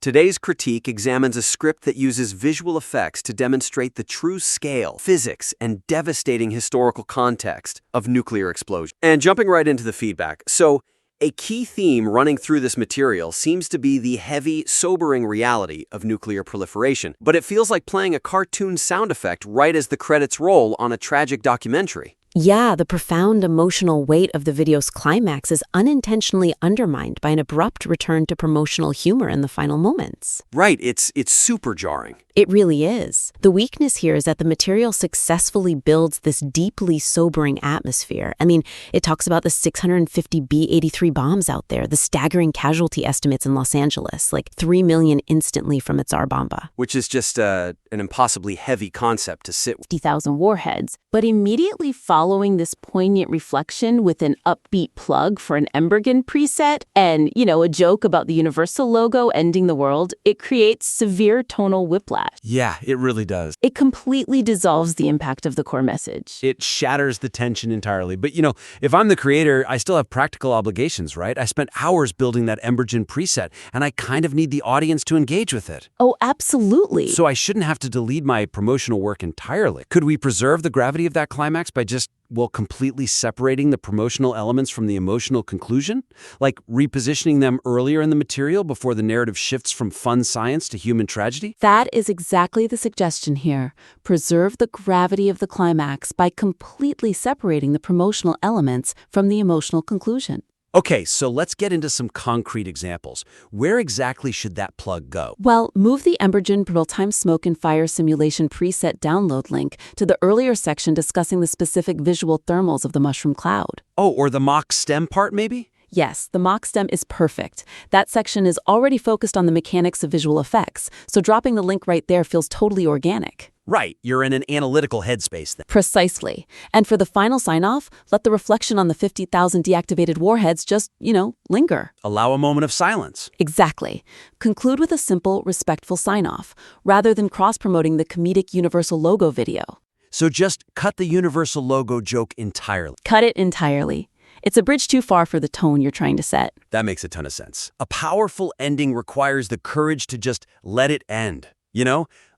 Today's critique examines a script that uses visual effects to demonstrate the true scale, physics, and devastating historical context of nuclear explosion. And jumping right into the feedback. So, a key theme running through this material seems to be the heavy, sobering reality of nuclear proliferation, but it feels like playing a cartoon sound effect right as the credits roll on a tragic documentary. Yeah, the profound emotional weight of the video's climax is unintentionally undermined by an abrupt return to promotional humor in the final moments. Right, it's super jarring. It really is. The weakness here is that the material successfully builds this deeply sobering atmosphere. I mean, it talks about the 650 B-83 bombs out there, the staggering casualty estimates in Los Angeles, like 3 million instantly from its Tsar Bomba. Which is just an impossibly heavy concept to sit with. 50,000 warheads. But immediately following this poignant reflection with an upbeat plug for an Embergen preset and, a joke about the Universal logo ending the world, it creates severe tonal whiplash. Yeah, it really does. It completely dissolves the impact of the core message. It shatters the tension entirely. But, if I'm the creator, I still have practical obligations, right? I spent hours building that Embergen preset, and I kind of need the audience to engage with it. Oh, absolutely. So I shouldn't have to delete my promotional work entirely. Could we preserve the gravity of that climax by just completely separating the promotional elements from the emotional conclusion? Like repositioning them earlier in the material before the narrative shifts from fun science to human tragedy? That is exactly the suggestion here. Preserve the gravity of the climax by completely separating the promotional elements from the emotional conclusion. Okay, so let's get into some concrete examples. Where exactly should that plug go? Well, move the Embergen real-time smoke and fire simulation preset download link to the earlier section discussing the specific visual thermals of the mushroom cloud. Oh, or the mock stem part, maybe? Yes, the mock stem is perfect. That section is already focused on the mechanics of visual effects, so dropping the link right there feels totally organic. Right, you're in an analytical headspace then. Precisely. And for the final sign-off, let the reflection on the 50,000 deactivated warheads just, linger. Allow a moment of silence. Exactly. Conclude with a simple, respectful sign-off, rather than cross-promoting the comedic Universal logo video. So just cut the Universal logo joke entirely. Cut it entirely. It's a bridge too far for the tone you're trying to set. That makes a ton of sense. A powerful ending requires the courage to just let it end.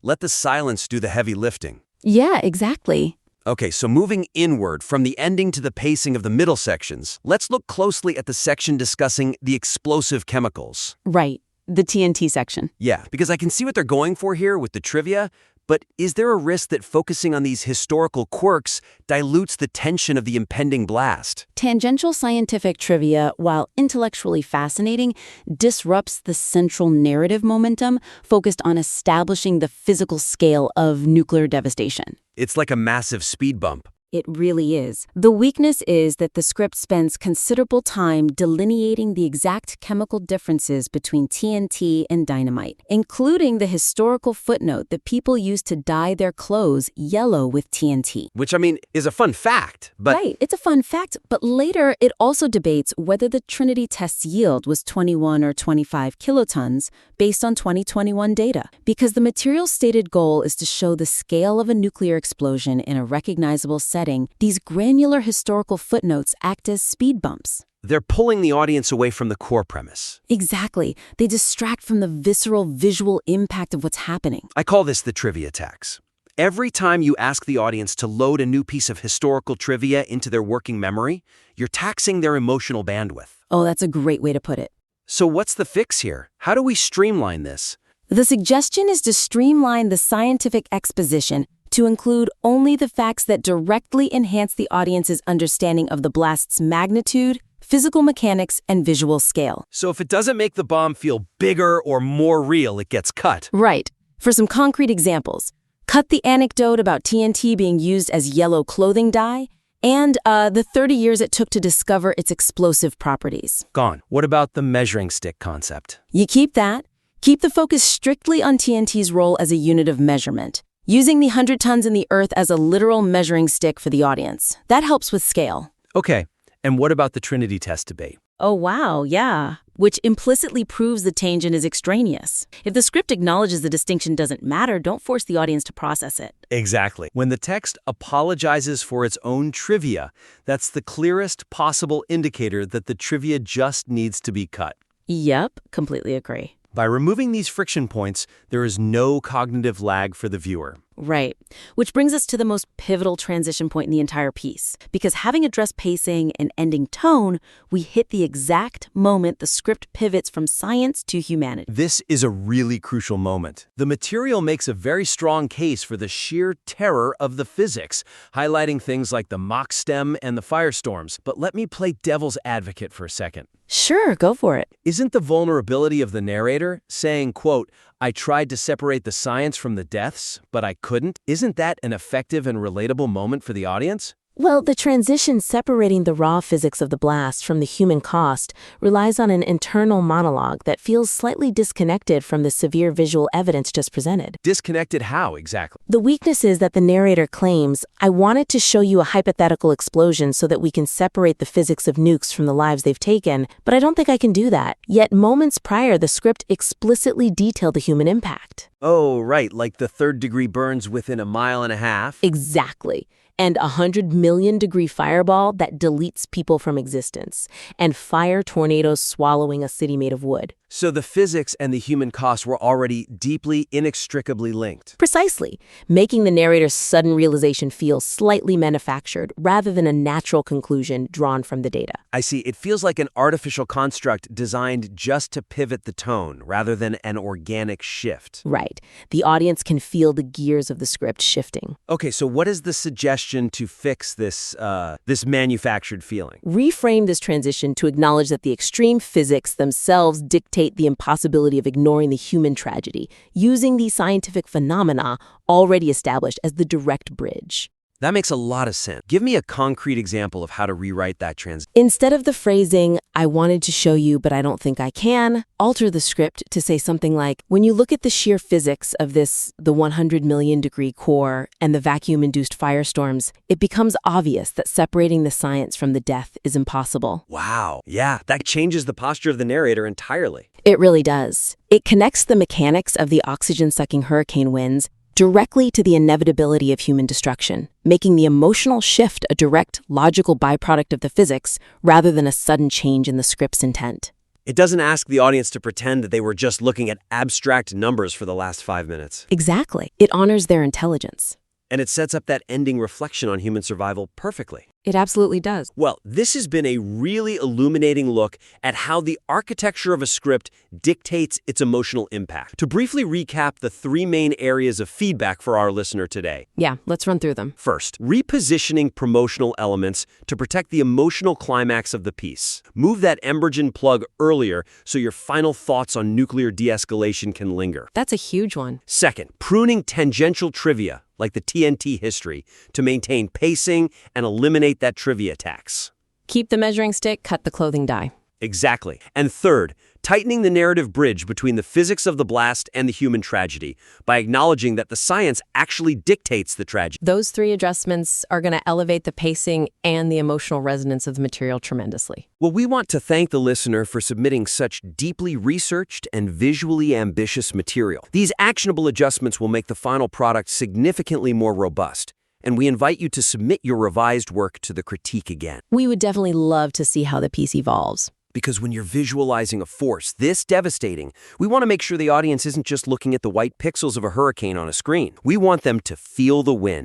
Let the silence do the heavy lifting. Yeah, exactly. Okay, so moving inward from the ending to the pacing of the middle sections, let's look closely at the section discussing the explosive chemicals. Right, the TNT section. Yeah, because I can see what they're going for here with the trivia, but is there a risk that focusing on these historical quirks dilutes the tension of the impending blast? Tangential scientific trivia, while intellectually fascinating, disrupts the central narrative momentum focused on establishing the physical scale of nuclear devastation. It's like a massive speed bump. It really is. The weakness is that the script spends considerable time delineating the exact chemical differences between TNT and dynamite, including the historical footnote that people used to dye their clothes yellow with TNT. Which, is a fun fact, but... Right, it's a fun fact, but later it also debates whether the Trinity test's yield was 21 or 25 kilotons based on 2021 data, because the material's stated goal is to show the scale of a nuclear explosion in a recognizable setting. These granular historical footnotes act as speed bumps. They're pulling the audience away from the core premise. Exactly. They distract from the visceral visual impact of what's happening. I call this the trivia tax. Every time you ask the audience to load a new piece of historical trivia into their working memory, you're taxing their emotional bandwidth. Oh, that's a great way to put it. So what's the fix here? How do we streamline this? The suggestion is to streamline the scientific exposition to include only the facts that directly enhance the audience's understanding of the blast's magnitude, physical mechanics, and visual scale. So if it doesn't make the bomb feel bigger or more real, it gets cut. Right. For some concrete examples, cut the anecdote about TNT being used as yellow clothing dye and the 30 years it took to discover its explosive properties. Gone. What about the measuring stick concept? You keep that. Keep the focus strictly on TNT's role as a unit of measurement, using the 100 tons in the Earth as a literal measuring stick for the audience. That helps with scale. Okay, and what about the Trinity test debate? Oh, wow, yeah. Which implicitly proves the tangent is extraneous. If the script acknowledges the distinction doesn't matter, don't force the audience to process it. Exactly. When the text apologizes for its own trivia, that's the clearest possible indicator that the trivia just needs to be cut. Yep, completely agree. By removing these friction points, there is no cognitive lag for the viewer. Right. Which brings us to the most pivotal transition point in the entire piece. Because having addressed pacing and ending tone, we hit the exact moment the script pivots from science to humanity. This is a really crucial moment. The material makes a very strong case for the sheer terror of the physics, highlighting things like the Mach stem and the firestorms. But let me play devil's advocate for a second. Sure, go for it. Isn't the vulnerability of the narrator saying, quote, "I tried to separate the science from the deaths, but I couldn't"? Isn't that an effective and relatable moment for the audience? Well, the transition separating the raw physics of the blast from the human cost relies on an internal monologue that feels slightly disconnected from the severe visual evidence just presented. Disconnected how exactly? The weakness is that the narrator claims, "I wanted to show you a hypothetical explosion so that we can separate the physics of nukes from the lives they've taken, but I don't think I can do that." Yet moments prior, the script explicitly detailed the human impact. Oh, right, like the third-degree burns within a mile and a half. Exactly. And a 100 million-degree fireball that deletes people from existence, and fire tornadoes swallowing a city made of wood. So the physics and the human cost were already deeply, inextricably linked. Precisely, making the narrator's sudden realization feel slightly manufactured rather than a natural conclusion drawn from the data. I see. It feels like an artificial construct designed just to pivot the tone rather than an organic shift. Right. The audience can feel the gears of the script shifting. Okay, so what is the suggestion to fix this manufactured feeling? Reframe this transition to acknowledge that the extreme physics themselves dictate the impossibility of ignoring the human tragedy, using the scientific phenomena already established as the direct bridge. That makes a lot of sense. Give me a concrete example of how to rewrite that transition. Instead of the phrasing, "I wanted to show you, but I don't think I can," alter the script to say something like, "When you look at the sheer physics of the 100 million-degree core and the vacuum-induced firestorms, it becomes obvious that separating the science from the death is impossible." Wow. Yeah, that changes the posture of the narrator entirely. It really does. It connects the mechanics of the oxygen-sucking hurricane winds directly to the inevitability of human destruction, making the emotional shift a direct, logical byproduct of the physics rather than a sudden change in the script's intent. It doesn't ask the audience to pretend that they were just looking at abstract numbers for the last 5 minutes. Exactly. It honors their intelligence. And it sets up that ending reflection on human survival perfectly. It absolutely does. Well, this has been a really illuminating look at how the architecture of a script dictates its emotional impact. To briefly recap the 3 main areas of feedback for our listener today. Yeah, let's run through them. First, repositioning promotional elements to protect the emotional climax of the piece. Move that Embergen plug earlier so your final thoughts on nuclear de-escalation can linger. That's a huge one. Second, pruning tangential trivia, like the TNT history, to maintain pacing and eliminate that trivia tax. Keep the measuring stick, cut the clothing die. Exactly. And third, tightening the narrative bridge between the physics of the blast and the human tragedy by acknowledging that the science actually dictates the tragedy. Those 3 adjustments are going to elevate the pacing and the emotional resonance of the material tremendously. Well, we want to thank the listener for submitting such deeply researched and visually ambitious material. These actionable adjustments will make the final product significantly more robust, and we invite you to submit your revised work to the critique again. We would definitely love to see how the piece evolves. Because when you're visualizing a force this devastating, we want to make sure the audience isn't just looking at the white pixels of a hurricane on a screen. We want them to feel the wind.